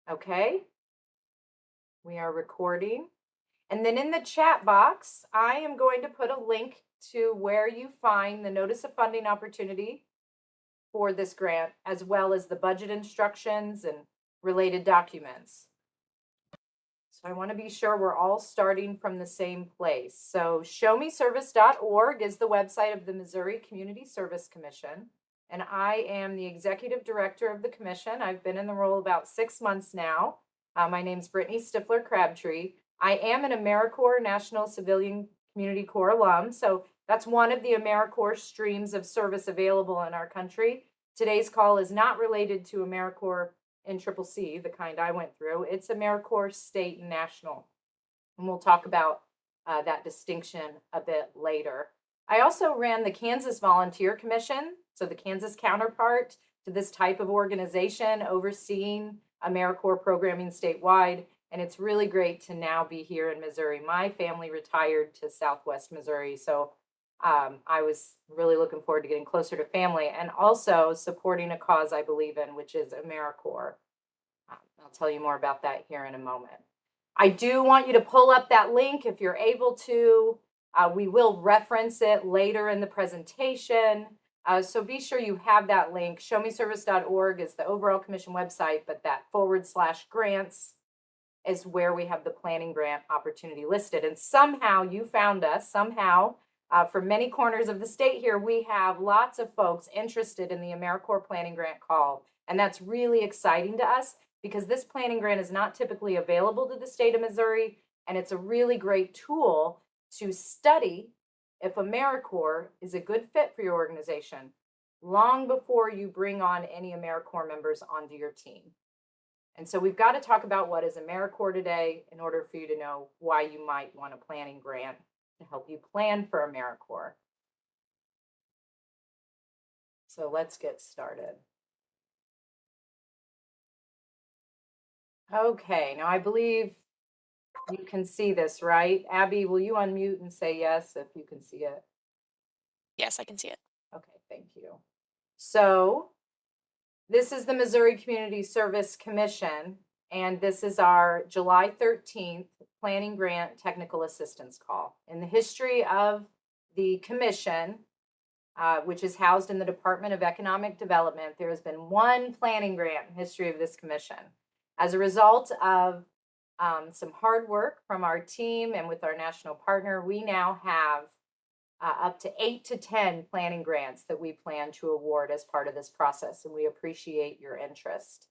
Okay, we are recording. And then in the chat box, I am going to put a link to where you find the notice of funding opportunity for this grant, as well as the budget instructions and related documents. So I want to be sure we're all starting from the same place. So showmeservice.org is the website of the Missouri Community Service Commission. And I am the executive director of the commission. I've been in the role about 6 months now. My name's Brittany Stifler Crabtree. I am an AmeriCorps National Civilian Community Corps alum. So that's one of the AmeriCorps streams of service available in our country. Today's call is not related to AmeriCorps NCCC, the kind I went through. It's AmeriCorps state and national. And we'll talk about that distinction a bit later. I also ran the Kansas Volunteer Commission, so the Kansas counterpart to this type of organization overseeing AmeriCorps programming statewide. And it's really great to now be here in Missouri. My family retired to Southwest Missouri, so I was really looking forward to getting closer to family and also supporting a cause I believe in, which is AmeriCorps. I'll tell you more about that here in a moment. I do want you to pull up that link if you're able to. We will reference it later in the presentation. So be sure you have that link. Showmeservice.org is the overall commission website, but that /grants is where we have the planning grant opportunity listed. And somehow you found us, from many corners of the state here, we have lots of folks interested in the AmeriCorps planning grant call. And that's really exciting to us because this planning grant is not typically available to the state of Missouri. And it's a really great tool to study if AmeriCorps is a good fit for your organization long before you bring on any AmeriCorps members onto your team. And so we've got to talk about what is AmeriCorps today in order for you to know why you might want a planning grant to help you plan for AmeriCorps. So let's get started. Okay, now I believe you can see this, right? Abby, will you unmute and say yes if you can see it? Yes, I can see it. Okay, thank you. So this is the Missouri Community Service Commission, and this is our July 13th Planning Grant Technical Assistance Call. In the history of the commission, which is housed in the Department of Economic Development, there has been one planning grant in the history of this commission. As a result of some hard work from our team and with our national partner, we now have up to 8 to 10 planning grants that we plan to award as part of this process, and we appreciate your interest.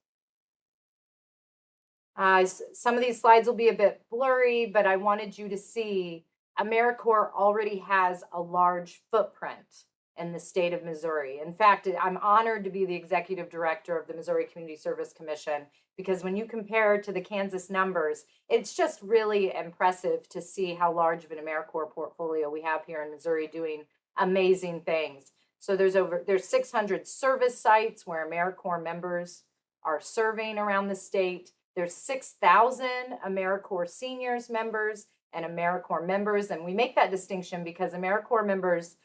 Some of these slides will be a bit blurry, but I wanted you to see AmeriCorps already has a large footprint in the state of Missouri. In fact, I'm honored to be the executive director of the Missouri Community Service Commission because when you compare to the Kansas numbers, it's just really impressive to see how large of an AmeriCorps portfolio we have here in Missouri doing amazing things. So there's 600 service sites where AmeriCorps members are serving around the state. There's 6,000 AmeriCorps seniors members and AmeriCorps members, and we make that distinction because AmeriCorps members,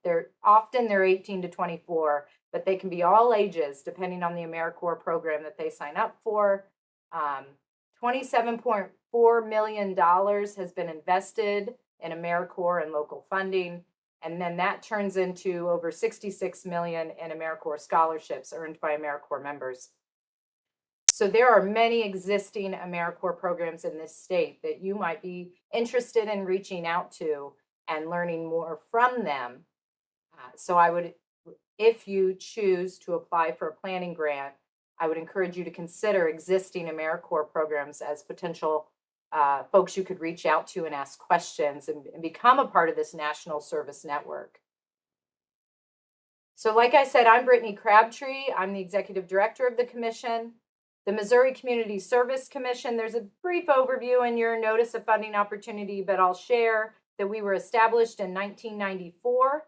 they're 18 to 24, but they can be all ages depending on the AmeriCorps program that they sign up for. $27.4 million has been invested in AmeriCorps and local funding, and then that turns into over $66 million in AmeriCorps scholarships earned by AmeriCorps members. So there are many existing AmeriCorps programs in this state that you might be interested in reaching out to and learning more from them. So I would, if you choose to apply for a planning grant, I would encourage you to consider existing AmeriCorps programs as potential folks you could reach out to and ask questions and become a part of this national service network. So like I said, I'm Brittany Crabtree. I'm the executive director of the commission. The Missouri Community Service Commission, there's a brief overview in your notice of funding opportunity, but I'll share that we were established in 1994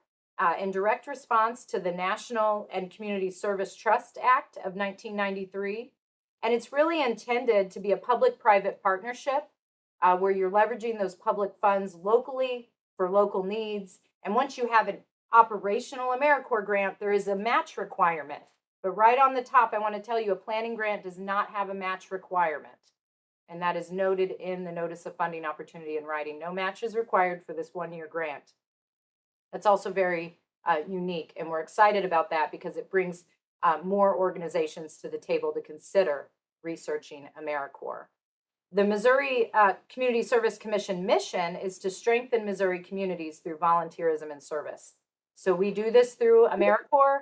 in direct response to the National and Community Service Trust Act of 1993. And it's really intended to be a public-private partnership where you're leveraging those public funds locally for local needs. And once you have an operational AmeriCorps grant, there is a match requirement But right on the top, I want to tell you a planning grant does not have a match requirement. And that is noted in the notice of funding opportunity in writing. No match is required for this 1-year grant. That's also very unique, and we're excited about that because it brings more organizations to the table to consider researching AmeriCorps. The Missouri Community Service Commission mission is to strengthen Missouri communities through volunteerism and service. So we do this through AmeriCorps,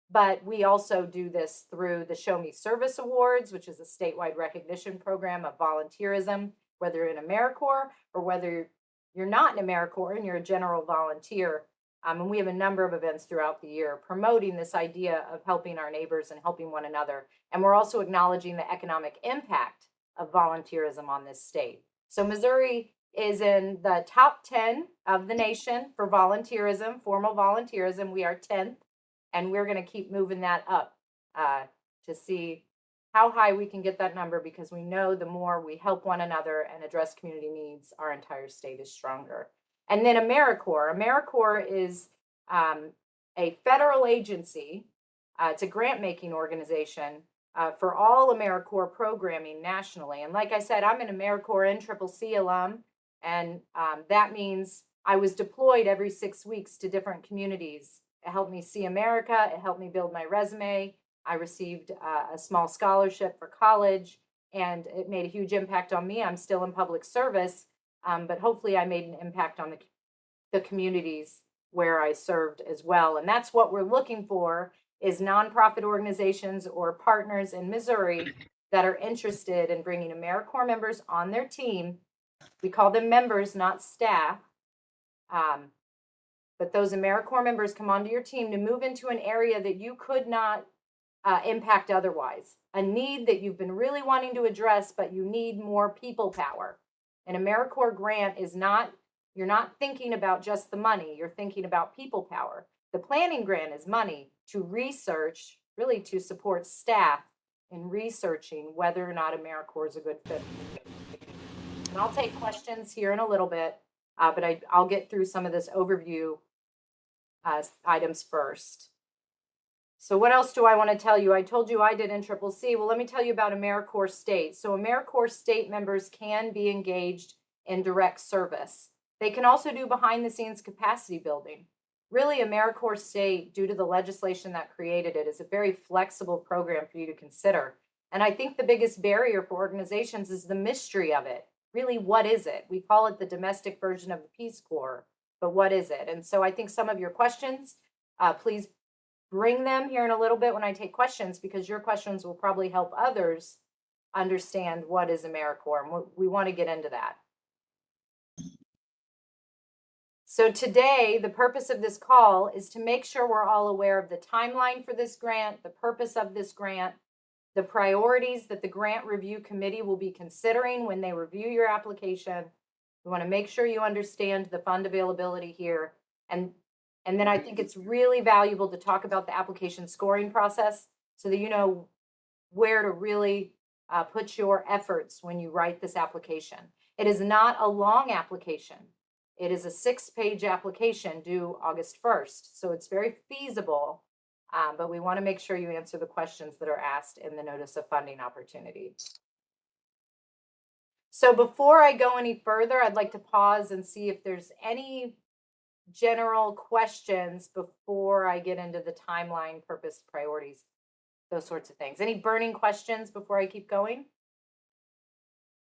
but we also do this through the Show Me Service Awards, which is a statewide recognition program of volunteerism, whether in AmeriCorps or whether you're not in AmeriCorps and you're a general volunteer. And we have a number of events throughout the year promoting this idea of helping our neighbors and helping one another. And we're also acknowledging the economic impact of volunteerism on this state. So Missouri is in the top 10 of the nation for volunteerism, formal volunteerism. We are 10th, and we're going to keep moving that up to see how high we can get that number, because we know the more we help one another and address community needs, our entire state is stronger. And then AmeriCorps. AmeriCorps is a federal agency. It's a grant-making organization for all AmeriCorps programming nationally. And like I said, I'm an AmeriCorps NCCC alum, and that means I was deployed every 6 weeks to different communities. It helped me see America. It helped me build my resume. I received a small scholarship for college, and it made a huge impact on me. I'm still in public service, but hopefully I made an impact on the communities where I served as well. And that's what we're looking for, is nonprofit organizations or partners in Missouri that are interested in bringing AmeriCorps members on their team. We call them members, not staff. But those AmeriCorps members come onto your team to move into an area that you could not impact otherwise, a need that you've been really wanting to address, but you need more people power. An AmeriCorps grant is not, you're not thinking about just the money, you're thinking about people power. The planning grant is money to research, really to support staff in researching whether or not AmeriCorps is a good fit. And I'll take questions here in a little bit, but I'll get through some of this overview items first. So what else do I want to tell you? I told you I did NCCC. Well, let me tell you about AmeriCorps State. So AmeriCorps State members can be engaged in direct service. They can also do behind the scenes capacity building. Really, AmeriCorps State, due to the legislation that created it, is a very flexible program for you to consider. And I think the biggest barrier for organizations is the mystery of it. Really, what is it? We call it the domestic version of the Peace Corps, but what is it? And so I think some of your questions, please bring them here in a little bit when I take questions, because your questions will probably help others understand what is AmeriCorps, and we want to get into that. So today, the purpose of this call is to make sure we're all aware of the timeline for this grant, the purpose of this grant, the priorities that the grant review committee will be considering when they review your application. We want to make sure you understand the fund availability here. And then I think it's really valuable to talk about the application scoring process so that you know where to really put your efforts when you write this application. It is not a long application. It is a 6-page application due August 1st. So it's very feasible, but we want to make sure you answer the questions that are asked in the notice of funding opportunity. So before I go any further, I'd like to pause and see if there's any general questions before I get into the timeline, purpose, priorities, those sorts of things. Any burning questions before I keep going?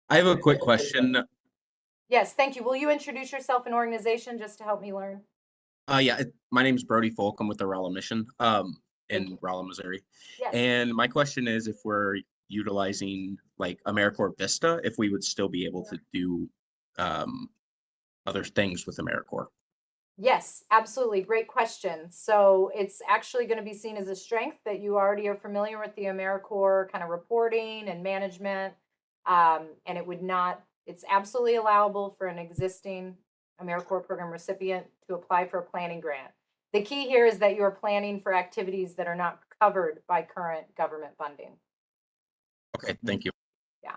I have a quick question. Yes, thank you. Will you introduce yourself and organization just to help me learn? My name is Brody Folk. I'm with the Rolla Mission Thank in you. Rolla, Missouri. Yes. And my question is, if we're utilizing like AmeriCorps Vista, if we would still be able to do other things with AmeriCorps. Yes, absolutely. Great question. So it's actually going to be seen as a strength that you already are familiar with the AmeriCorps kind of reporting and management. And it would not, it's absolutely allowable for an existing AmeriCorps program recipient to apply for a planning grant. The key here is that you're planning for activities that are not covered by current government funding. Okay, thank you. Yeah.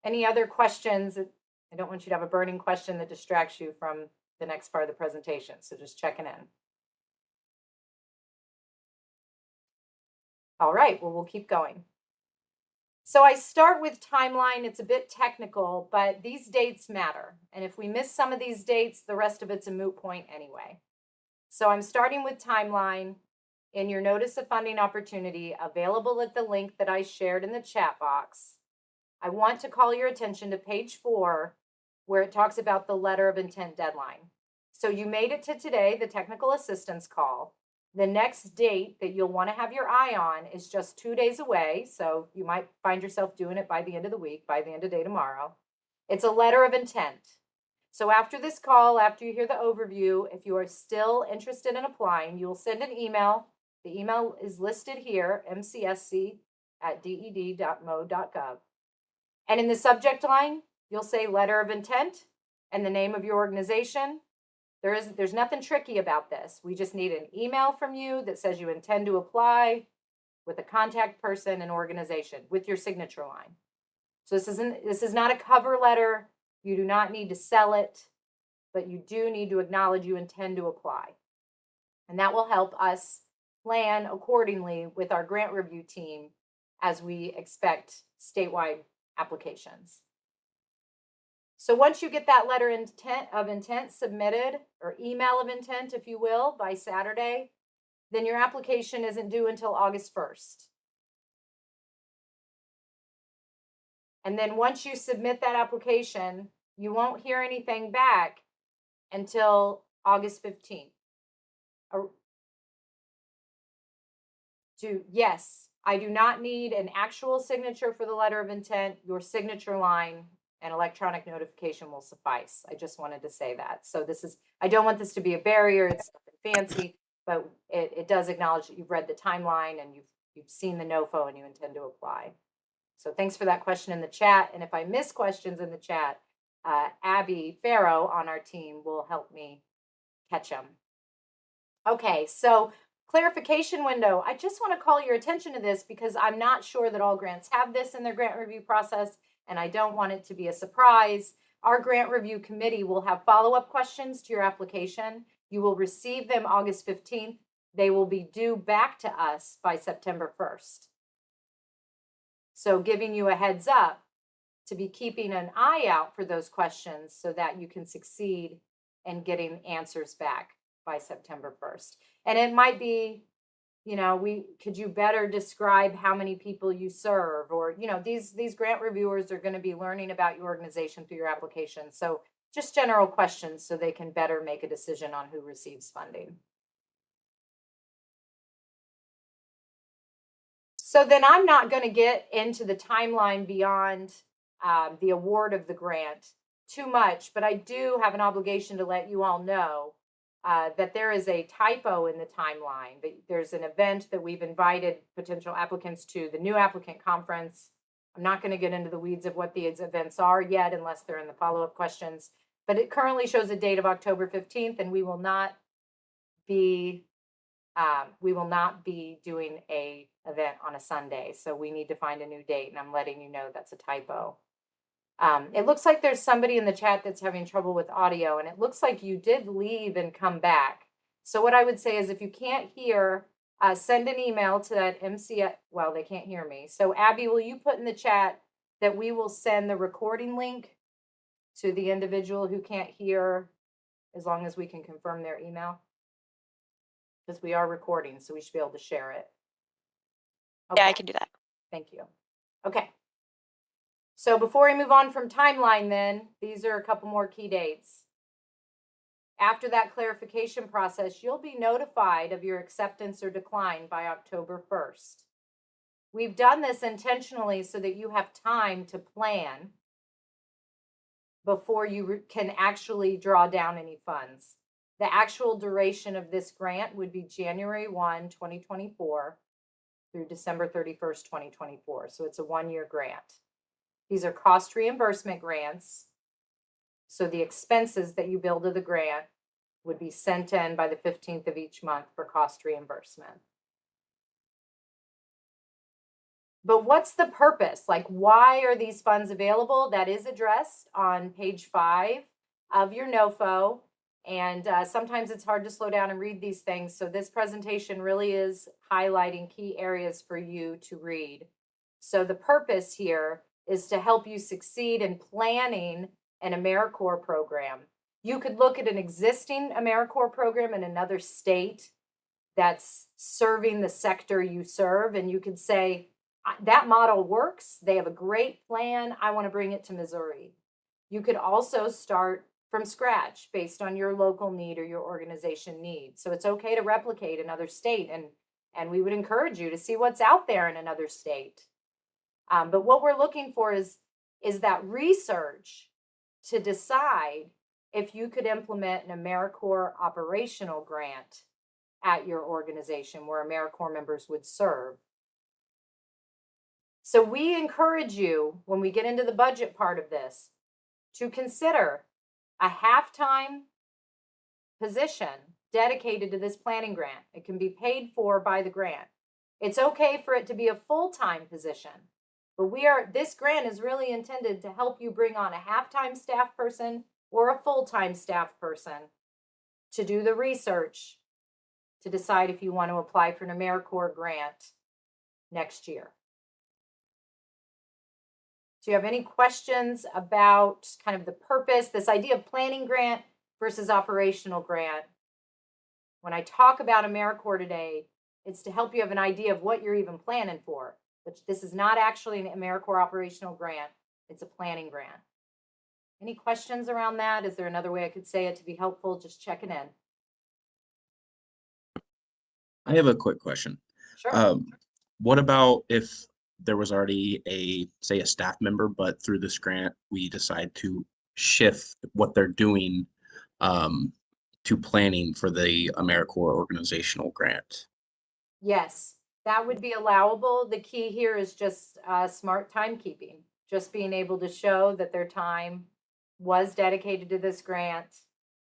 Any other questions? I don't want you to have a burning question that distracts you from the next part of the presentation. So just checking in. All right, well, we'll keep going. So I start with timeline. It's a bit technical, but these dates matter. And if we miss some of these dates, the rest of it's a moot point anyway. So I'm starting with timeline. In your notice of funding opportunity available at the link that I shared in the chat box, I want to call your attention to page 4, where it talks about the letter of intent deadline. So you made it to today, the technical assistance call. The next date that you'll want to have your eye on is just 2 days away. So you might find yourself doing it by the end of the week, by the end of day tomorrow. It's a letter of intent. So after this call, after you hear the overview, if you are still interested in applying, you'll send an email. The email is listed here, mcsc@ded.mo.gov. And in the subject line, you'll say letter of intent and the name of your organization. There's nothing tricky about this. We just need an email from you that says you intend to apply with a contact person and organization with your signature line. So this is not a cover letter. You do not need to sell it, but you do need to acknowledge you intend to apply. And that will help us plan accordingly with our grant review team as we expect statewide applications. So once you get that letter of intent submitted, or email of intent, if you will, by Saturday, then your application isn't due until August 1st. And then once you submit that application, you won't hear anything back until August 15th. Yes, I do not need an actual signature for the letter of intent. Your signature line and electronic notification will suffice. I just wanted to say that. So I don't want this to be a barrier. It's nothing fancy, but it does acknowledge that you've read the timeline and you've seen the NOFO and you intend to apply. So thanks for that question in the chat. And if I miss questions in the chat, Abby Farrow on our team will help me catch them. Okay, so clarification window. I just want to call your attention to this because I'm not sure that all grants have this in their grant review process, and I don't want it to be a surprise. Our grant review committee will have follow-up questions to your application. You will receive them August 15th. They will be due back to us by September 1st. So giving you a heads up to be keeping an eye out for those questions so that you can succeed in getting answers back by September 1st. And it might be, could you better describe how many people you serve? Or, these grant reviewers are going to be learning about your organization through your application. So just general questions so they can better make a decision on who receives funding. So then I'm not going to get into the timeline beyond the award of the grant too much, but I do have an obligation to let you all know that there is a typo in the timeline. There's an event that we've invited potential applicants to, the new applicant conference. I'm not going to get into the weeds of what these events are yet unless they're in the follow-up questions, but it currently shows a date of October 15th, and we will not be doing a event on a Sunday. So we need to find a new date, and I'm letting you know that's a typo. It looks like there's somebody in the chat that's having trouble with audio, and it looks like you did leave and come back. So what I would say is if you can't hear, send an email to that well, they can't hear me. So Abby, will you put in the chat that we will send the recording link to the individual who can't hear, as long as we can confirm their email? Because we are recording, so we should be able to share it. Okay. Yeah, I can do that. Thank you. Okay. So before we move on from timeline, then, these are a couple more key dates. After that clarification process, you'll be notified of your acceptance or decline by October 1st. We've done this intentionally so that you have time to plan before you can actually draw down any funds. The actual duration of this grant would be January 1, 2024 through December 31st, 2024. So it's a 1-year grant. These are cost reimbursement grants. So the expenses that you bill to the grant would be sent in by the 15th of each month for cost reimbursement. But what's the purpose? Like, why are these funds available? That is addressed on page 5 of your NOFO. And sometimes it's hard to slow down and read these things. So this presentation really is highlighting key areas for you to read. So the purpose here is to help you succeed in planning an AmeriCorps program. You could look at an existing AmeriCorps program in another state that's serving the sector you serve, and you could say, that model works. They have a great plan. I want to bring it to Missouri. You could also start from scratch based on your local need or your organization need. So it's okay to replicate another state, and we would encourage you to see what's out there in another state. But what we're looking for is that research to decide if you could implement an AmeriCorps operational grant at your organization where AmeriCorps members would serve. So we encourage you, when we get into the budget part of this, to consider a half-time position dedicated to this planning grant. It can be paid for by the grant. It's okay for it to be a full-time position, but this grant is really intended to help you bring on a half-time staff person or a full-time staff person to do the research to decide if you want to apply for an AmeriCorps grant next year. Do you have any questions about kind of the purpose, this idea of planning grant versus operational grant? When I talk about AmeriCorps today, it's to help you have an idea of what you're even planning for. But this is not actually an AmeriCorps operational grant. It's a planning grant. Any questions around that? Is there another way I could say it to be helpful? Just checking in. I have a quick question. Sure. What about if there was already say a staff member, but through this grant, we decide to shift what they're doing to planning for the AmeriCorps organizational grant? Yes, that would be allowable. The key here is just smart timekeeping, just being able to show that their time was dedicated to this grant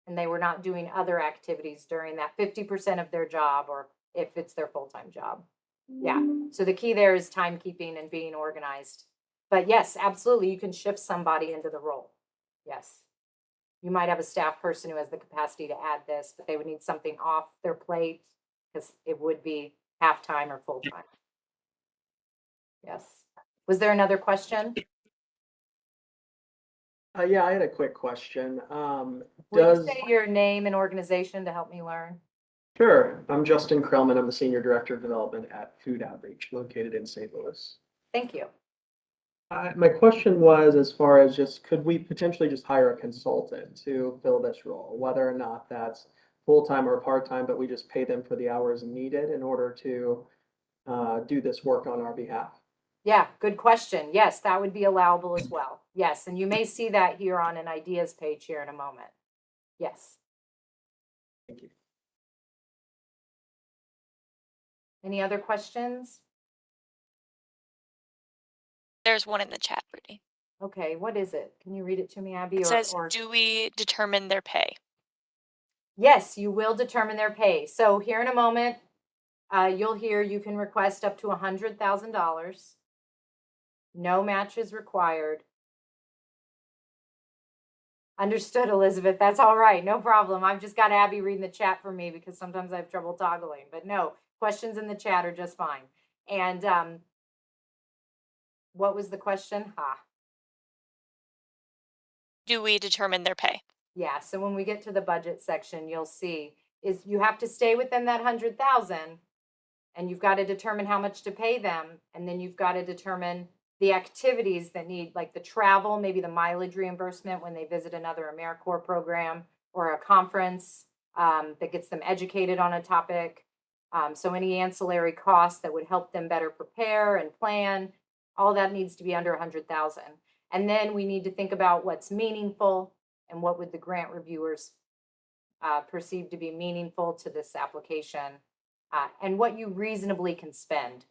and they were not doing other activities during that 50% of their job, or if it's their full-time job. Yeah, so the key there is timekeeping and being organized. But yes, absolutely, you can shift somebody into the role. Yes. You might have a staff person who has the capacity to add this, but they would need something off their plate because it would be half-time or full-time. Yes. Was there another question? Yeah, I had a quick question. Will Does you say your name and organization to help me learn? Sure. I'm Justin Krellman. I'm the Senior Director of Development at Food Outreach, located in St. Louis. Thank you. My question was, as far as could we potentially just hire a consultant to fill this role, whether or not that's full-time or part-time, but we just pay them for the hours needed in order to do this work on our behalf? Yeah, good question. Yes, that would be allowable as well. Yes, and you may see that here on an ideas page here in a moment. Yes. Thank you. Any other questions? There's one in the chat, Brittany. Okay, what is it? Can you read it to me, Abby? It says, do we determine their pay? Yes, you will determine their pay. So here in a moment, you'll hear you can request up to $100,000. No match is required. Understood, Elizabeth. That's all right. No problem. I've just got Abby reading the chat for me because sometimes I have trouble toggling. But no, questions in the chat are just fine. And what was the question? Do we determine their pay? Yeah, so when we get to the budget section, you'll see is you have to stay within that 100,000, and you've got to determine how much to pay them, and then you've got to determine the activities that need, like the travel, maybe the mileage reimbursement when they visit another AmeriCorps program or a conference that gets them educated on a topic. So any ancillary costs that would help them better prepare and plan, all that needs to be under 100,000. And then we need to think about what's meaningful and what would the grant reviewers perceive to be meaningful to this application, and what you reasonably can spend.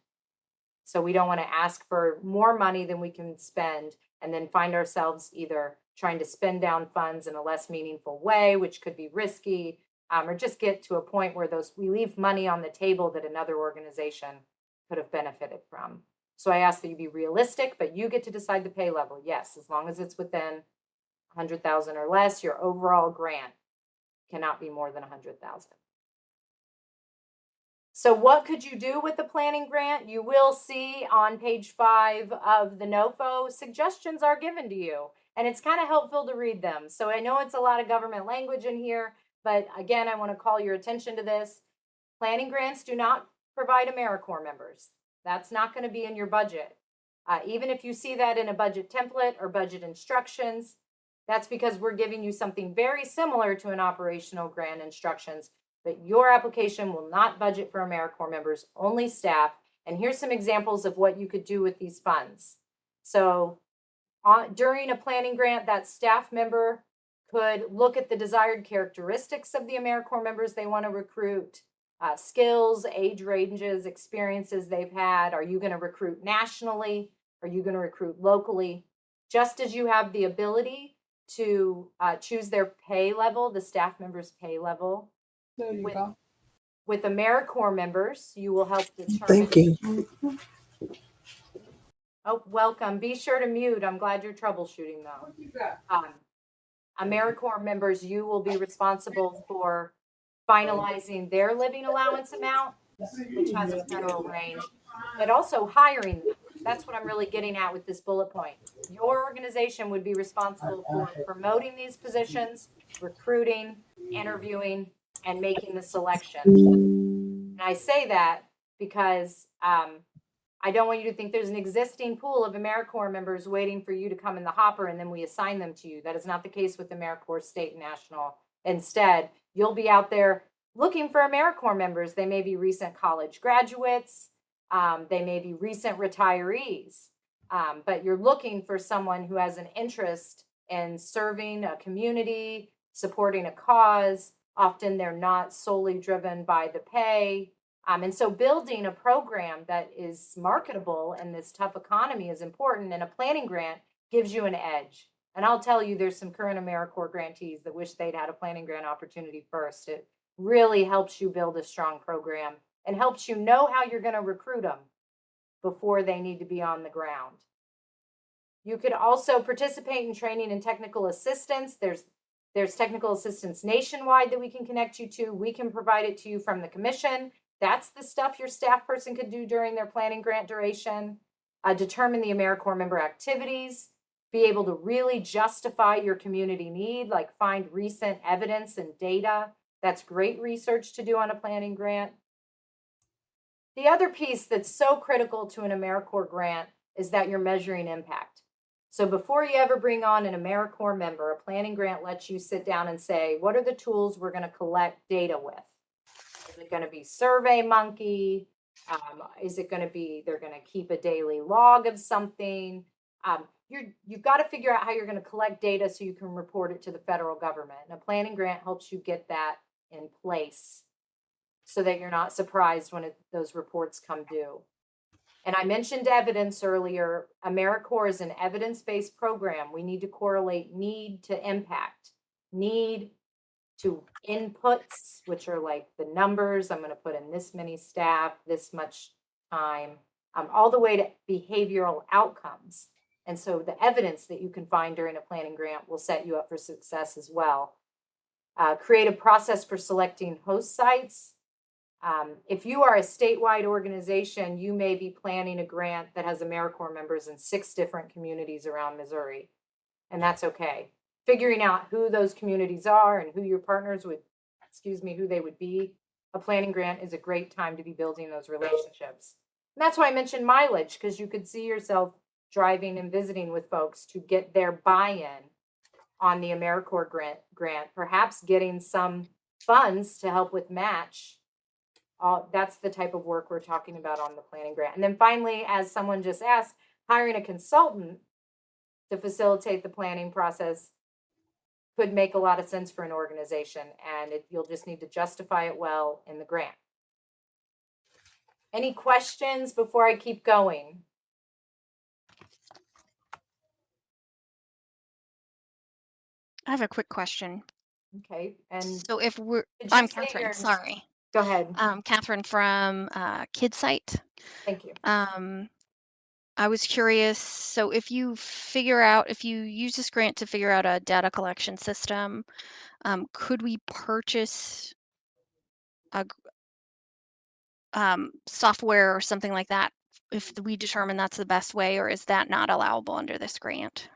So we don't want to ask for more money than we can spend and then find ourselves either trying to spend down funds in a less meaningful way, which could be risky, or just get to a point where we leave money on the table that another organization could have benefited from. So I ask that you be realistic, but you get to decide the pay level. Yes, as long as it's within 100,000 or less, your overall grant cannot be more than 100,000. So what could you do with the planning grant? You will see on page 5 of the NOFO, suggestions are given to you, and it's kind of helpful to read them. So I know it's a lot of government language in here, but again, I want to call your attention to this. Planning grants do not provide AmeriCorps members. That's not going to be in your budget. Even if you see that in a budget template or budget instructions, that's because we're giving you something very similar to an operational grant instructions, but your application will not budget for AmeriCorps members, only staff. And here's some examples of what you could do with these funds. So during a planning grant, that staff member could look at the desired characteristics of the AmeriCorps members they want to recruit, skills, age ranges, experiences they've had. Are you going to recruit nationally? Are you going to recruit locally? Just as you have the ability to choose their pay level, the staff member's pay level. There you go. With AmeriCorps members, you will help determine. Thank you. Oh, welcome. Be sure to mute. I'm glad you're troubleshooting though. AmeriCorps members, you will be responsible for finalizing their living allowance amount, which has a federal range, but also hiring them. That's what I'm really getting at with this bullet point. Your organization would be responsible for promoting these positions, recruiting, interviewing, and making the selection. And I say that because I don't want you to think there's an existing pool of AmeriCorps members waiting for you to come in the hopper and then we assign them to you. That is not the case with AmeriCorps state and national. Instead, you'll be out there looking for AmeriCorps members. They may be recent college graduates. They may be recent retirees. But you're looking for someone who has an interest in serving a community, supporting a cause. Often they're not solely driven by the pay. And so building a program that is marketable in this tough economy is important, and a planning grant gives you an edge. And I'll tell you, there's some current AmeriCorps grantees that wish they'd had a planning grant opportunity first. It really helps you build a strong program and helps you know how you're going to recruit them before they need to be on the ground. You could also participate in training and technical assistance. There's technical assistance nationwide that we can connect you to. We can provide it to you from the commission. That's the stuff your staff person could do during their planning grant duration. Determine the AmeriCorps member activities. Be able to really justify your community need, like find recent evidence and data. That's great research to do on a planning grant. The other piece that's so critical to an AmeriCorps grant is that you're measuring impact. So before you ever bring on an AmeriCorps member, a planning grant lets you sit down and say, what are the tools we're going to collect data with? Is it going to be SurveyMonkey? Is it going to be, they're going to keep a daily log of something? You've got to figure out how you're going to collect data so you can report it to the federal government. And a planning grant helps you get that in place so that you're not surprised when those reports come due. And I mentioned evidence earlier. AmeriCorps is an evidence-based program. We need to correlate need to impact, need to inputs, which are like the numbers. I'm going to put in this many staff, this much time, all the way to behavioral outcomes. And so the evidence that you can find during a planning grant will set you up for success as well. Create a process for selecting host sites. If you are a statewide organization, you may be planning a grant that has AmeriCorps members in 6 different communities around Missouri, and that's okay. Figuring out who those communities are and who your partners would, who they would be, a planning grant is a great time to be building those relationships. And that's why I mentioned mileage, because you could see yourself driving and visiting with folks to get their buy-in on the AmeriCorps grant, perhaps getting some funds to help with match. That's the type of work we're talking about on the planning grant. And then finally, as someone just asked, hiring a consultant to facilitate the planning process could make a lot of sense for an organization, and you'll just need to justify it well in the grant. Any questions before I keep going? I have a quick question. Okay, and So if we're, did you I'm say Catherine, your- sorry. Go ahead. Catherine from KidSite. Thank you. I was curious, so if you use this grant to figure out a data collection system, could we purchase a software or something like that if we determine that's the best way, or is that not allowable under this grant?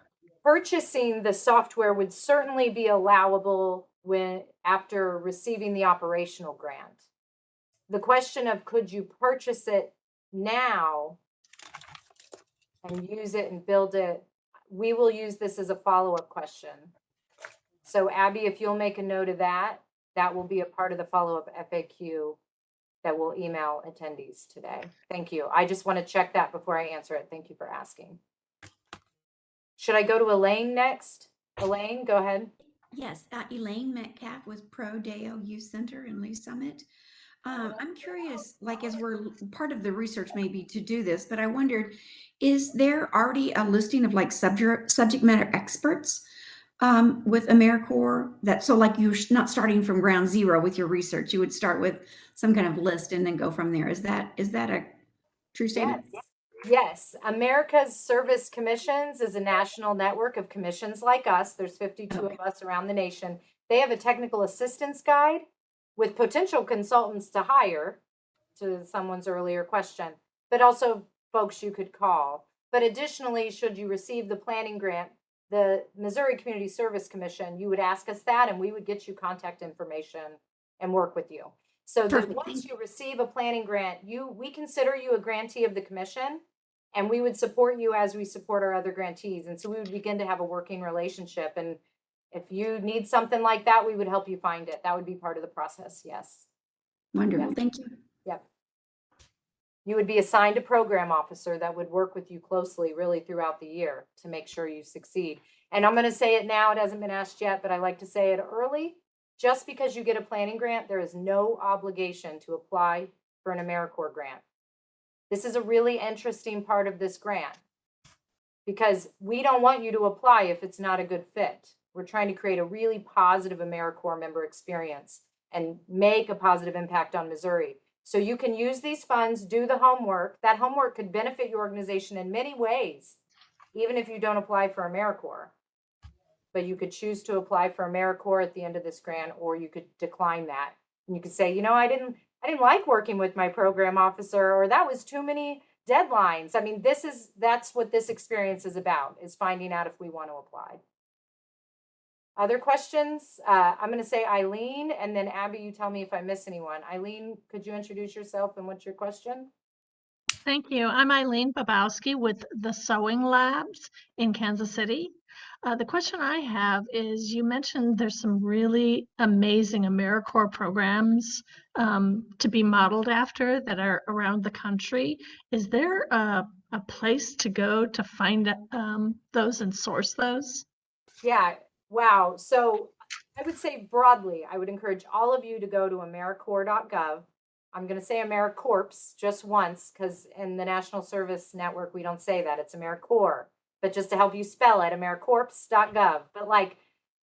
Purchasing the software would certainly be allowable after receiving the operational grant. The question of could you purchase it now and use it and build it, we will use this as a follow-up question. So Abby, if you'll make a note of that, that will be a part of the follow-up FAQ that we'll email attendees today. Thank you. I just want to check that before I answer it. Thank you for asking. Should I go to Elaine next? Elaine, go ahead. Yes, Elaine Metcalf with Pro Deo Youth Center in Lee Summit. I'm curious, like as we're part of the research maybe to do this, but I wondered, is there already a listing of like subject matter experts with AmeriCorps so like you're not starting from ground zero with your research, you would start with some kind of list and then go from there. Is that a true statement? Yes. America's Service Commissions is a national network of commissions like us. There's 52 of us around the nation. They have a technical assistance guide with potential consultants to hire, to someone's earlier question, but also folks you could call. But additionally, should you receive the planning grant, the Missouri Community Service Commission, you would ask us that and we would get you contact information and work with you. So that once you receive a planning grant, we consider you a grantee of the commission, and we would support you as we support our other grantees. And so we would begin to have a working relationship. And if you need something like that, we would help you find it. That would be part of the process. Yes. Wonderful. Yes. Thank you. Yep. You would be assigned a program officer that would work with you closely really throughout the year to make sure you succeed. And I'm going to say it now. It hasn't been asked yet, but I like to say it early. Just because you get a planning grant, there is no obligation to apply for an AmeriCorps grant. This is a really interesting part of this grant because we don't want you to apply if it's not a good fit. We're trying to create a really positive AmeriCorps member experience and make a positive impact on Missouri. So you can use these funds, do the homework. That homework could benefit your organization in many ways, even if you don't apply for AmeriCorps. But you could choose to apply for AmeriCorps at the end of this grant, or you could decline that. And you could say, I didn't like working with my program officer, or that was too many deadlines. I mean, that's what this experience is about, is finding out if we want to apply. Other questions? I'm going to say Eileen, and then Abby, you tell me if I miss anyone. Eileen, could you introduce yourself and what's your question? Thank you. I'm Eileen Babowski with the Sewing Labs in Kansas City. The question I have is, you mentioned there's some really amazing AmeriCorps programs to be modeled after that are around the country. Is there a place to go to find those and source those? Yeah, wow. So I would say broadly, I would encourage all of you to go to AmeriCorps.gov. I'm going to say AmeriCorps just once because in the National Service Network, we don't say that. It's AmeriCorps. But just to help you spell it, AmeriCorps.gov. But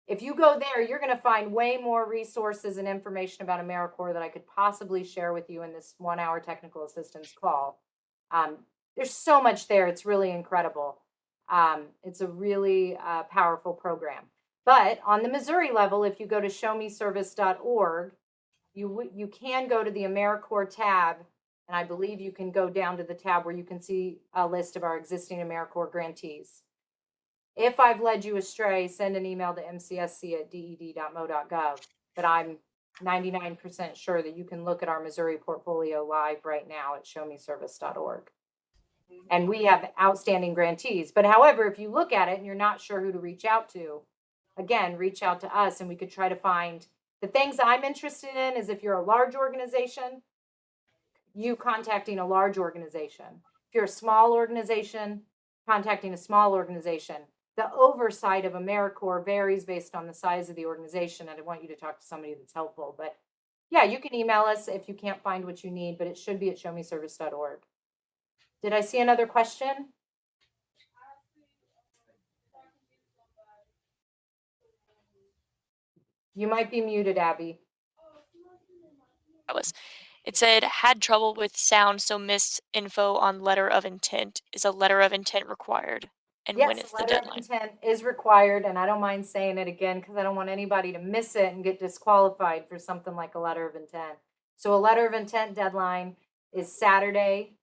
if you go there, you're going to find way more resources and information about AmeriCorps that I could possibly share with you in this 1-hour technical assistance call. There's so much there. It's really incredible. It's a really powerful program. But on the Missouri level, if you go to showmeservice.org, you can go to the AmeriCorps tab, and I believe you can go down to the tab where you can see a list of our existing AmeriCorps grantees. If I've led you astray, send an email to mcsc@ded.mo.gov. But I'm 99% sure that you can look at our Missouri portfolio live right now at showmeservice.org. And we have outstanding grantees. But however, if you look at it and you're not sure who to reach out to, again, reach out to us and we could try to find the things I'm interested in. Is if you're a large organization, you contacting a large organization. If you're a small organization, contacting a small organization. The oversight of AmeriCorps varies based on the size of the organization, and I want you to talk to somebody that's helpful. But yeah, you can email us if you can't find what you need, but it should be at showmeservice.org. Did I see another question? You might be muted, Abby. It said had trouble with sound, so missed info on letter of intent. Is a letter of intent required? And when Yes, is a the letter of deadline? intent is required, and I don't mind saying it again because I don't want anybody to miss it and get disqualified for something like a letter of intent. So a letter of intent deadline is Saturday,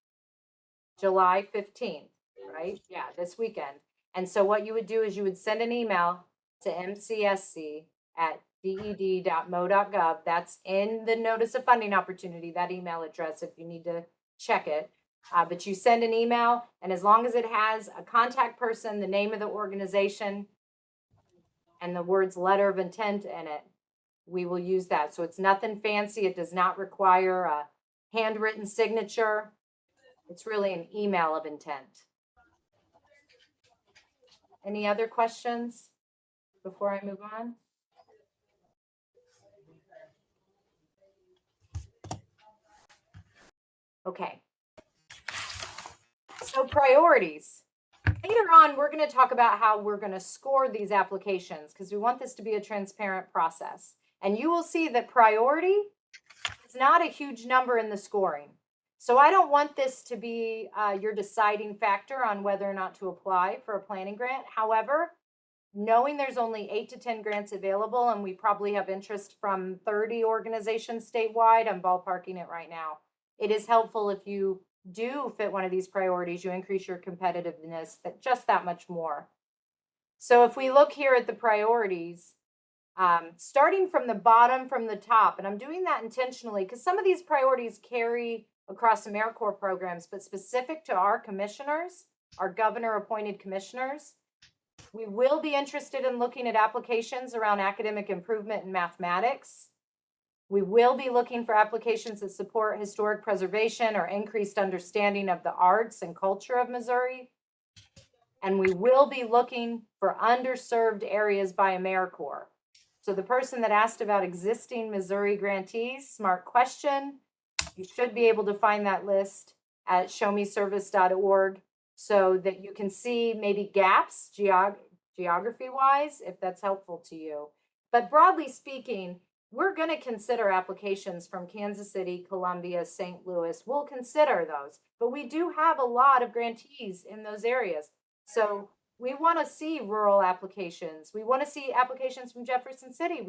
July 15th, right? Yeah, this weekend. And so what you would do is you would send an email to mcsc@ded.mo.gov. That's in the notice of funding opportunity, that email address, if you need to check it. But you send an email, and as long as it has a contact person, the name of the organization, and the words letter of intent in it, we will use that. So it's nothing fancy. It does not require a handwritten signature. It's really an email of intent. Any other questions before I move on? Okay. So priorities. Later on, we're going to talk about how we're going to score these applications because we want this to be a transparent process. And you will see that priority is not a huge number in the scoring. So I don't want this to be your deciding factor on whether or not to apply for a planning grant. However, knowing there's only 8 to 10 grants available and we probably have interest from 30 organizations statewide, I'm ballparking it right now. It is helpful if you do fit one of these priorities, you increase your competitiveness just that much more. So if we look here at the priorities, starting from the bottom, from the top, and I'm doing that intentionally because some of these priorities carry across AmeriCorps programs, but specific to our commissioners, our governor appointed commissioners, we will be interested in looking at applications around academic improvement in mathematics. We will be looking for applications that support historic preservation or increased understanding of the arts and culture of Missouri. And we will be looking for underserved areas by AmeriCorps. So the person that asked about existing Missouri grantees, smart question. You should be able to find that list at showmeservice.org so that you can see maybe gaps geography-wise, if that's helpful to you. But broadly speaking, we're going to consider applications from Kansas City, Columbia, St. Louis. We'll consider those, but we do have a lot of grantees in those areas. So we want to see rural applications. We want to see applications from Jefferson City.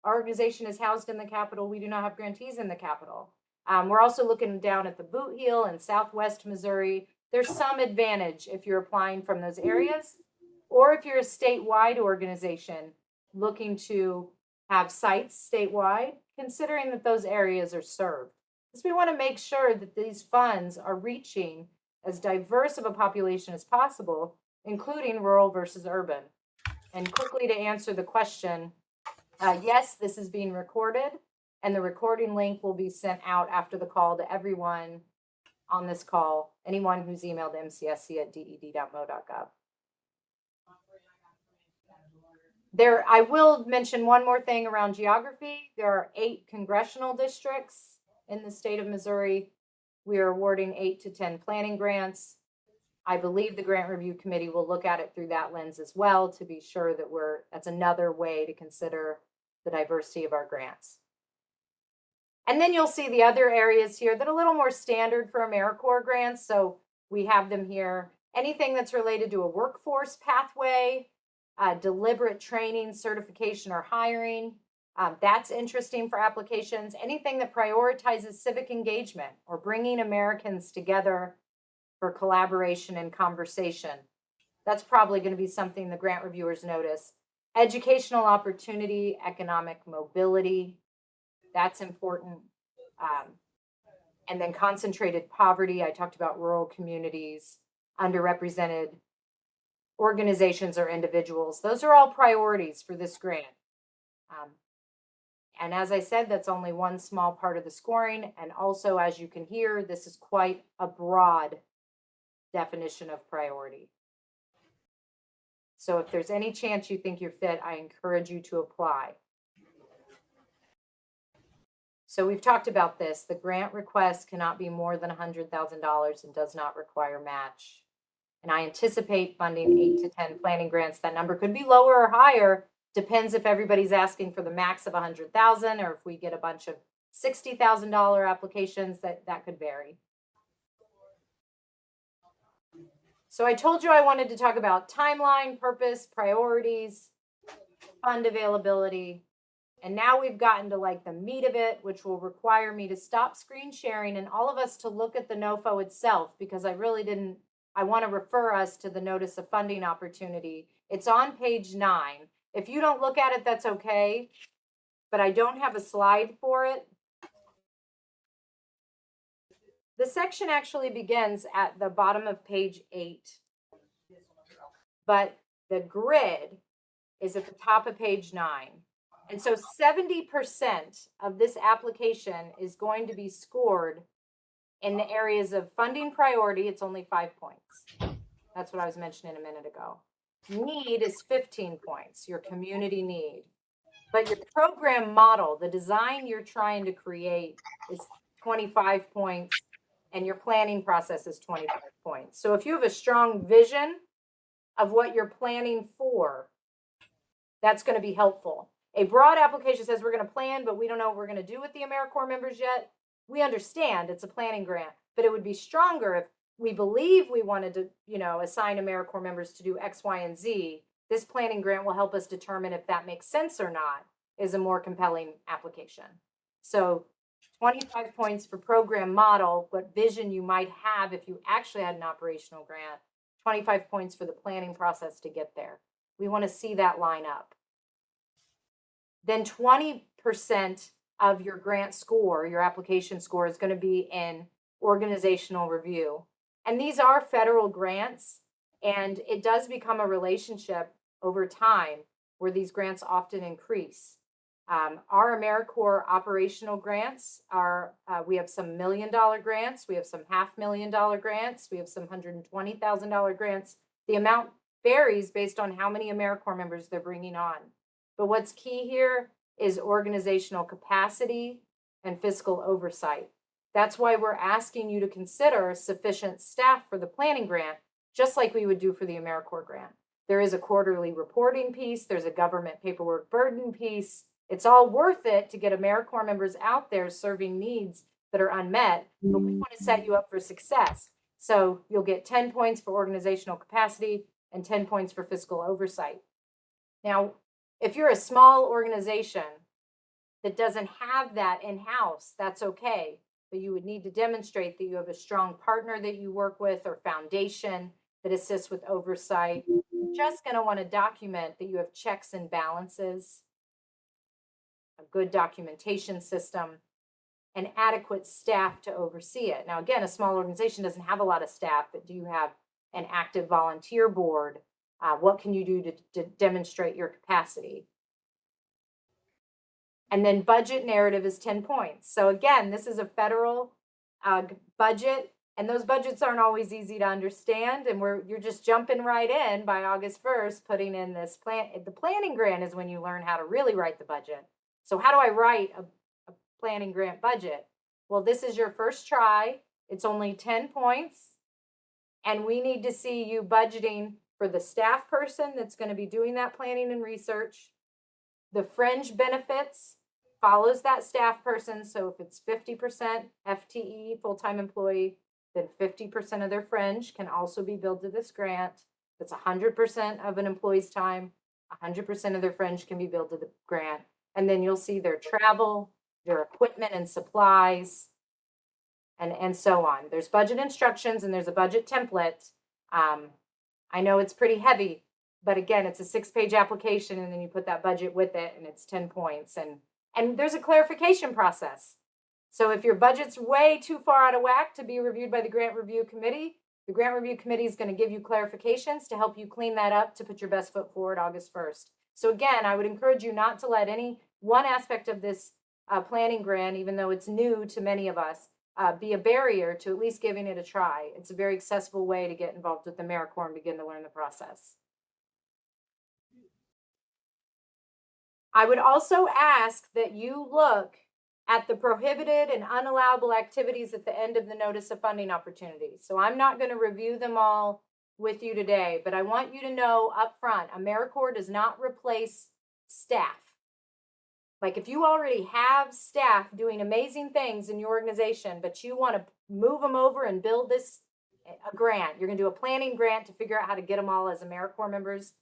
Our organization is housed in the capital. We do not have grantees in the capital. We're also looking down at the Boot Heel in Southwest Missouri. There's some advantage if you're applying from those areas, or if you're a statewide organization looking to have sites statewide, considering that those areas are served. Because we want to make sure that these funds are reaching as diverse of a population as possible, including rural versus urban. And quickly to answer the question, yes, this is being recorded, and the recording link will be sent out after the call to everyone on this call, anyone who's emailed mcsc@ded.mo.gov. I will mention one more thing around geography. There are 8 congressional districts in the state of Missouri. We are awarding 8 to 10 planning grants. I believe the grant review committee will look at it through that lens as well to be sure that that's another way to consider the diversity of our grants. And then you'll see the other areas here that are a little more standard for AmeriCorps grants. So we have them here. Anything that's related to a workforce pathway, deliberate training, certification, or hiring. That's interesting for applications. Anything that prioritizes civic engagement or bringing Americans together for collaboration and conversation. That's probably going to be something the grant reviewers notice. Educational opportunity, economic mobility, that's important. And then concentrated poverty, I talked about rural communities, underrepresented organizations or individuals. Those are all priorities for this grant. And as I said, that's only one small part of the scoring. And also, as you can hear, this is quite a broad definition of priority. So if there's any chance you think you're fit, I encourage you to apply. So we've talked about this. The grant request cannot be more than $100,000 and does not require match. And I anticipate funding 8 to 10 planning grants. That number could be lower or higher. Depends if everybody's asking for the max of 100,000 or if we get a bunch of $60,000 applications, that could vary. So I told you I wanted to talk about timeline, purpose, priorities, fund availability. And now we've gotten to like the meat of it, which will require me to stop screen sharing and all of us to look at the NOFO itself, because I want to refer us to the notice of funding opportunity. It's on page 9. If you don't look at it, that's okay, but I don't have a slide for it. The section actually begins at the bottom of page 8, but the grid is at the top of page 9. And so 70% of this application is going to be scored in the areas of funding priority. It's only 5 points. That's what I was mentioning a minute ago. Need is 15 points, your community need. But your program model, the design you're trying to create, is 25 points, and your planning process is 25 points. So if you have a strong vision of what you're planning for, that's going to be helpful. A broad application says we're going to plan, but we don't know what we're going to do with the AmeriCorps members yet. We understand it's a planning grant, but it would be stronger if we believe we wanted to, assign AmeriCorps members to do X, Y, and Z. This planning grant will help us determine if that makes sense or not, is a more compelling application. So 25 points for program model, what vision you might have if you actually had an operational grant, 25 points for the planning process to get there. We want to see that line up. Then 20% of your grant score, your application score, is going to be in organizational review. And these are federal grants, and it does become a relationship over time where these grants often increase. Our AmeriCorps operational grants are, we have some $1 million grants, we have some $500,000 grants, we have some $120,000 grants. The amount varies based on how many AmeriCorps members they're bringing on. But what's key here is organizational capacity and fiscal oversight. That's why we're asking you to consider sufficient staff for the planning grant, just like we would do for the AmeriCorps grant. There is a quarterly reporting piece, there's a government paperwork burden piece. It's all worth it to get AmeriCorps members out there serving needs that are unmet, but we want to set you up for success. So you'll get 10 points for organizational capacity and 10 points for fiscal oversight. Now, if you're a small organization that doesn't have that in-house, that's okay, but you would need to demonstrate that you have a strong partner that you work with or foundation that assists with oversight. You're just going to want to document that you have checks and balances, a good documentation system, and adequate staff to oversee it. Now, again, a small organization doesn't have a lot of staff, but do you have an active volunteer board? What can you do to demonstrate your capacity? And then budget narrative is 10 points. So again, this is a federal budget, and those budgets aren't always easy to understand. And you're just jumping right in by August 1st, putting in this plan. The planning grant is when you learn how to really write the budget. So how do I write a planning grant budget? Well, this is your first try. It's only 10 points. And we need to see you budgeting for the staff person that's going to be doing that planning and research. The fringe benefits follows that staff person. So if it's 50% FTE, full-time employee, then 50% of their fringe can also be billed to this grant. That's 100% of an employee's time. 100% of their fringe can be billed to the grant. And then you'll see their travel, their equipment and supplies, and so on. There's budget instructions and there's a budget template. I know it's pretty heavy, but again, it's a 6-page application, and then you put that budget with it, and it's 10 points. And there's a clarification process. So if your budget's way too far out of whack to be reviewed by the grant review committee, the grant review committee is going to give you clarifications to help you clean that up to put your best foot forward August 1st. So again, I would encourage you not to let any one aspect of this planning grant, even though it's new to many of us, be a barrier to at least giving it a try. It's a very accessible way to get involved with the AmeriCorps and begin to learn the process. I would also ask that you look at the prohibited and unallowable activities at the end of the notice of funding opportunities. So I'm not going to review them all with you today, but I want you to know up front, AmeriCorps does not replace staff. Like if you already have staff doing amazing things in your organization, but you want to move them over and build this a grant, you're going to do a planning grant to figure out how to get them all as AmeriCorps members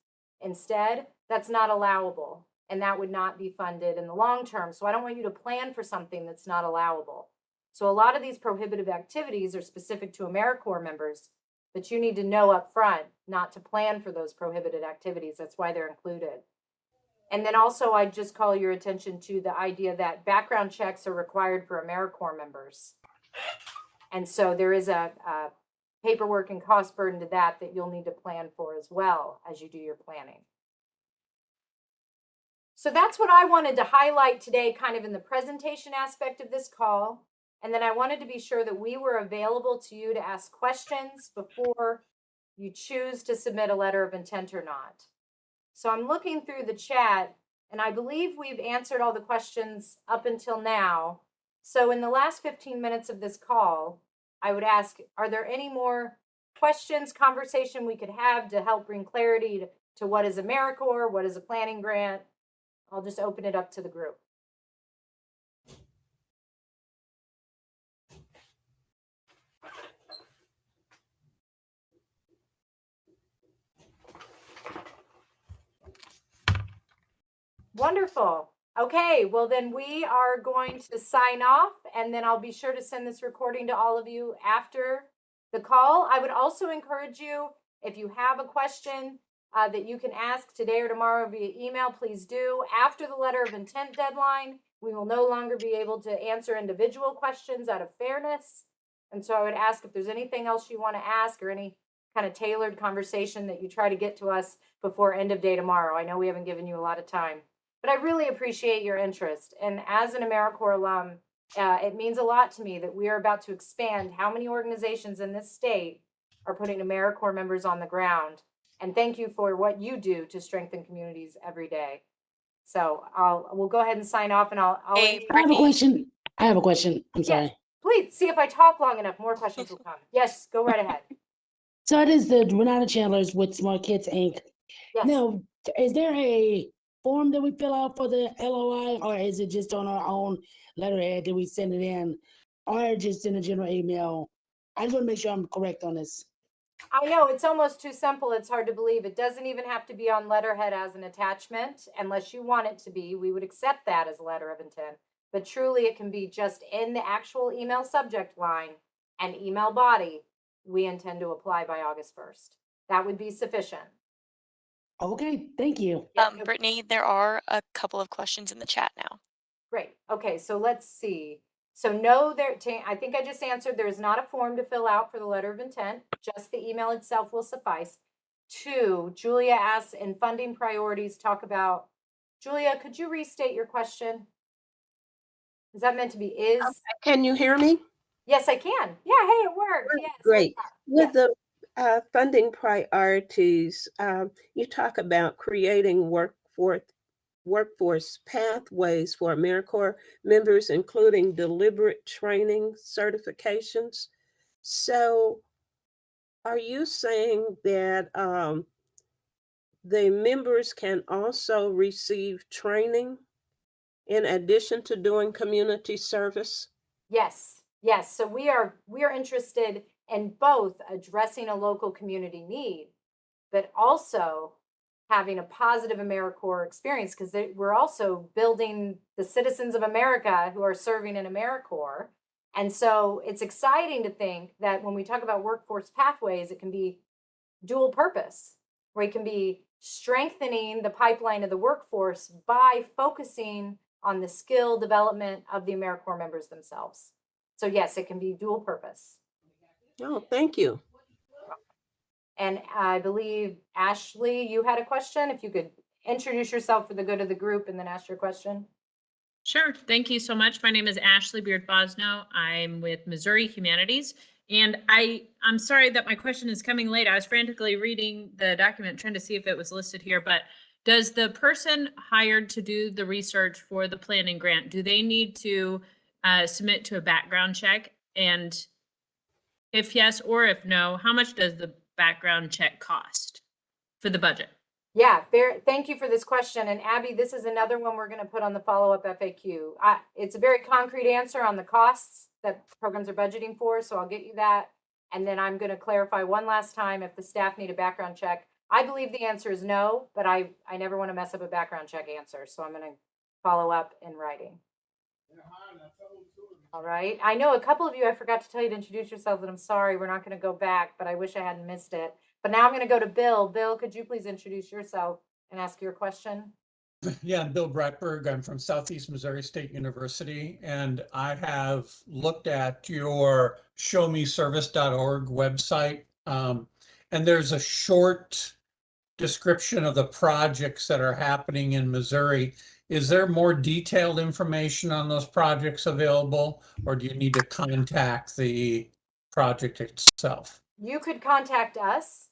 instead, that's not allowable. And that would not be funded in the long term. So I don't want you to plan for something that's not allowable. So a lot of these prohibitive activities are specific to AmeriCorps members, but you need to know up front not to plan for those prohibited activities. That's why they're included. And then also, I just call your attention to the idea that background checks are required for AmeriCorps members. And so there is a paperwork and cost burden to that you'll need to plan for as well as you do your planning. So that's what I wanted to highlight today, kind of in the presentation aspect of this call. And then I wanted to be sure that we were available to you to ask questions before you choose to submit a letter of intent or not. So I'm looking through the chat, and I believe we've answered all the questions up until now. So in the last 15 minutes of this call, I would ask, are there any more questions, conversation we could have to help bring clarity to what is AmeriCorps, what is a planning grant? I'll just open it up to the group. Wonderful. Okay, well then we are going to sign off, and then I'll be sure to send this recording to all of you after the call. I would also encourage you, if you have a question that you can ask today or tomorrow via email, please do. After the letter of intent deadline, we will no longer be able to answer individual questions out of fairness. And so I would ask if there's anything else you want to ask or any kind of tailored conversation that you try to get to us before end of day tomorrow. I know we haven't given you a lot of time, but I really appreciate your interest. And as an AmeriCorps alum, it means a lot to me that we are about to expand how many organizations in this state are putting AmeriCorps members on the ground. And thank you for what you do to strengthen communities every day. So we'll go ahead and sign off, and I'll Hey, I have a Brittany. question. I have a question. I'm sorry. Yes, please see if I talk long enough, more questions will come. Yes, go right ahead. So it is the Renata Chandler's with Smart Kids Inc. Yes. Now, is there a form that we fill out for the LOI, or is it just on our own letterhead that we send it in, or just in a general email? I just want to make sure I'm correct on this. I know it's almost too simple. It's hard to believe. It doesn't even have to be on letterhead as an attachment unless you want it to be. We would accept that as a letter of intent. But truly, it can be just in the actual email subject line and email body. We intend to apply by August 1st. That would be sufficient. Okay, thank you. Brittany, there are a couple of questions in the chat now. Great. Okay, so let's see. So no, I think I just answered, there is not a form to fill out for the letter of intent. Just the email itself will suffice. 2, Julia asks, in funding priorities, talk about, Julia, could you restate your question? Is that meant to be is? Okay. Can you hear me? Yes, I can. Yeah, hey, it worked. Yes. Great. With Yes. the funding priorities, you talk about creating workforce pathways for AmeriCorps members, including deliberate training certifications. So are you saying that the members can also receive training in addition to doing community service? Yes, yes. So we are interested in both addressing a local community need, but also having a positive AmeriCorps experience, because we're also building the citizens of America who are serving in AmeriCorps. And so it's exciting to think that when we talk about workforce pathways, it can be dual purpose, where it can be strengthening the pipeline of the workforce by focusing on the skill development of the AmeriCorps members themselves. So yes, it can be dual purpose. Oh, thank you. And I believe, Ashley, you had a question. If you could introduce yourself for the good of the group and then ask your question. Sure. Thank you so much. My name is Ashley Beard-Bosno. I'm with Missouri Humanities. And I'm sorry that my question is coming late. I was frantically reading the document, trying to see if it was listed here, but does the person hired to do the research for the planning grant, do they need to submit to a background check? And if yes, or if no, how much does the background check cost for the budget? Yeah, thank you for this question. And Abby, this is another one we're going to put on the follow-up FAQ. It's a very concrete answer on the costs that programs are budgeting for, so I'll get you that. And then I'm going to clarify one last time if the staff need a background check. I believe the answer is no, but I never want to mess up a background check answer, so I'm going to follow up in writing. All right. I know a couple of you, I forgot to tell you to introduce yourselves, and I'm sorry, we're not going to go back, but I wish I hadn't missed it. But now I'm going to go to Bill. Bill, could you please introduce yourself and ask your question? Yeah, I'm Bill Breitberg. I'm from Southeast Missouri State University, and I have looked at your showmeservice.org website, and there's a short description of the projects that are happening in Missouri. Is there more detailed information on those projects available, or do you need to contact the project itself? You could contact us.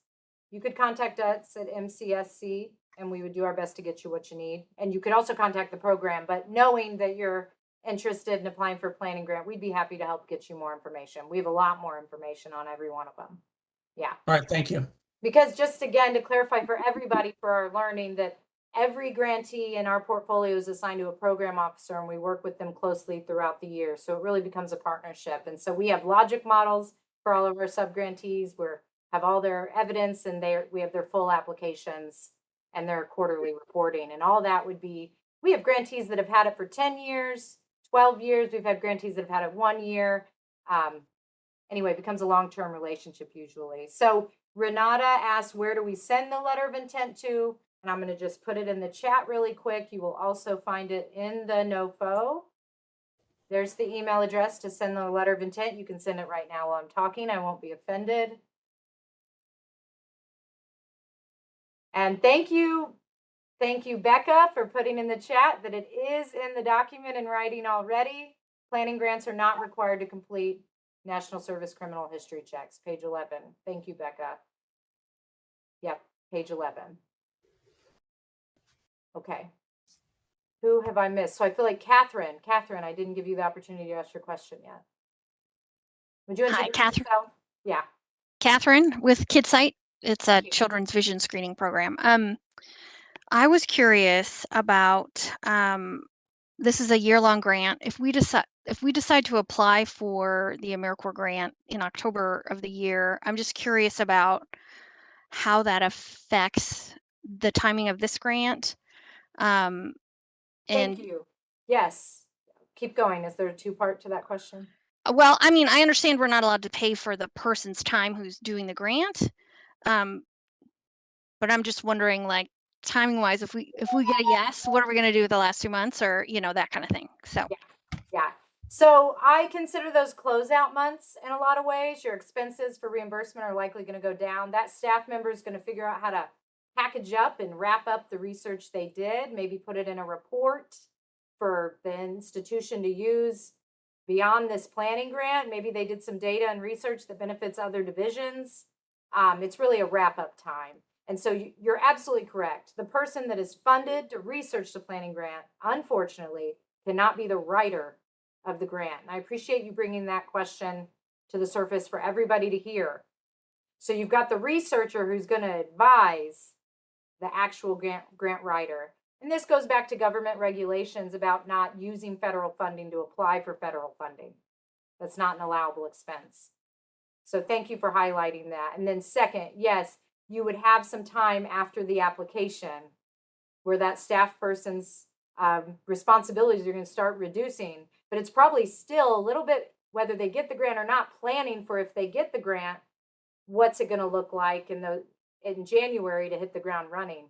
You could contact us at MCSC, and we would do our best to get you what you need. And you could also contact the program, but knowing that you're interested in applying for a planning grant, we'd be happy to help get you more information. We have a lot more information on every one of them. Yeah. All right, thank you. Because just again, to clarify for everybody for our learning, that every grantee in our portfolio is assigned to a program officer, and we work with them closely throughout the year. So it really becomes a partnership. And so we have logic models for all of our sub-grantees. We have all their evidence, and we have their full applications and their quarterly reporting. And all that would be, we have grantees that have had it for 10 years, 12 years. We've had grantees that have had it 1 year. Anyway, it becomes a long-term relationship usually. So Renata asked, where do we send the letter of intent to? And I'm going to just put it in the chat really quick. You will also find it in the NOFO. There's the email address to send the letter of intent. You can send it right now while I'm talking. I won't be offended. And thank you, Becca, for putting in the chat that it is in the document in writing already. Planning grants are not required to complete National Service Criminal History checks, page 11. Thank you, Becca. Yep, page 11. Okay. Who have I missed? So I feel like Catherine, I didn't give you the opportunity to ask your question yet. Would you introduce Catherine. yourself? Yeah. Catherine with KidSight. It's a children's vision screening program. I was curious about, this is a year-long grant. If we decide to apply for the AmeriCorps grant in October of the year, I'm just curious about how that affects the timing of this grant. Thank you. Yes. Keep going. Is there a two-part to that question? Well, I mean, I understand we're not allowed to pay for the person's time who's doing the grant. But I'm just wondering, like, timing wise, if we get a yes, what are we going to do with the last 2 months, or that kind of thing. So yeah. So I consider those closeout months in a lot of ways. Your expenses for reimbursement are likely going to go down. That staff member is going to figure out how to package up and wrap up the research they did, maybe put it in a report for the institution to use beyond this planning grant. Maybe they did some data and research that benefits other divisions. It's really a wrap-up time. And so you're absolutely correct. The person that is funded to research the planning grant, unfortunately, cannot be the writer of the grant. And I appreciate you bringing that question to the surface for everybody to hear. So you've got the researcher who's going to advise the actual grant writer. And this goes back to government regulations about not using federal funding to apply for federal funding. That's not an allowable expense. So thank you for highlighting that. And then second, yes, you would have some time after the application where that staff person's responsibilities are going to start reducing, but it's probably still a little bit, whether they get the grant or not, planning for if they get the grant, what's it going to look like in January to hit the ground running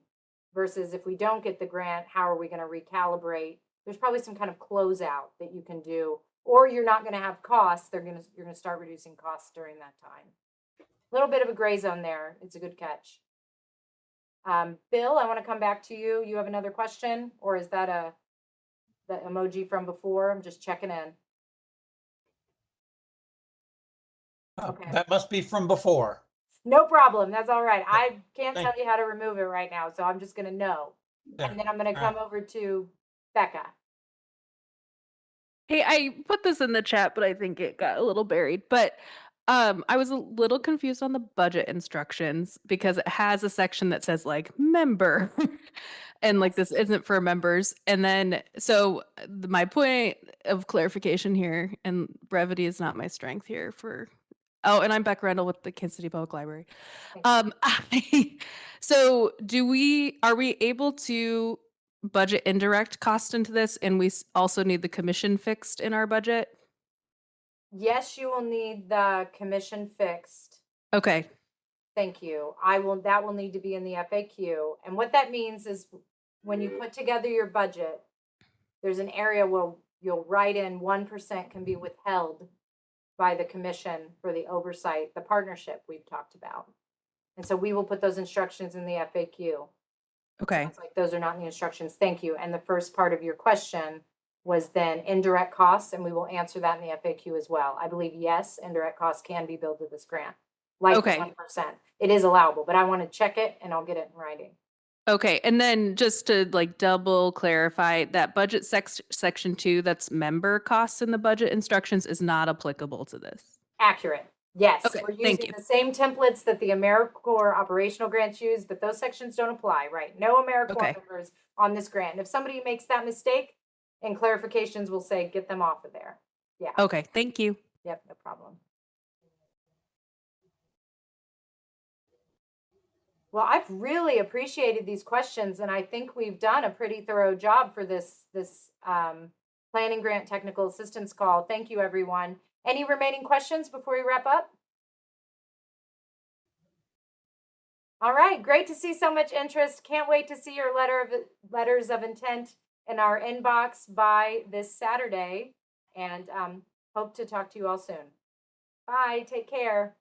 versus if we don't get the grant, how are we going to recalibrate? There's probably some kind of closeout that you can do, or you're not going to have costs. You're going to start reducing costs during that time. A little bit of a gray zone there. It's a good catch. Bill, I want to come back to you. You have another question, or is that the emoji from before? I'm just checking in. Okay. That must be from before. No problem. That's all right. I can't tell you how to remove it right now, so I'm just going to know. Yeah. And then I'm going to come over to Becca. Hey, I put this in the chat, but I think it got a little buried. But I was a little confused on the budget instructions because it has a section that says like member and like this isn't for members. And then so my point of clarification here, and brevity is not my strength here for oh, and I'm Beck Rendell with the Kansas City Public Library. So are we able to budget indirect cost into this, and we also need the commission fixed in our budget? Yes, you will need the commission fixed. Okay. Thank you. That will need to be in the FAQ. And what that means is when you put together your budget, there's an area where you'll write in 1% can be withheld by the commission for the oversight, the partnership we've talked about. And so we will put those instructions in the FAQ. Okay. Sounds like those are not in the instructions. Thank you. And the first part of your question was then indirect costs, and we will answer that in the FAQ as well. I believe, yes, indirect costs can be billed to this grant, like Okay. 1%. It is allowable, but I want to check it and I'll get it in writing. Okay, and then just to like double clarify, that budget section 2, that's member costs in the budget instructions, is not applicable to this. Accurate. Yes, Okay, we're thank using you. the same templates that the AmeriCorps operational grants use, but those sections don't apply, right? No AmeriCorps Okay. members on this grant. And if somebody makes that mistake, and clarifications will say, get them off of there. Yeah. Okay, thank you. Yep, no problem. Well, I've really appreciated these questions, and I think we've done a pretty thorough job for this planning grant technical assistance call. Thank you, everyone. Any remaining questions before we wrap up? All right, great to see so much interest. Can't wait to see your letters of intent in our inbox by this Saturday, and hope to talk to you all soon. Bye, take care.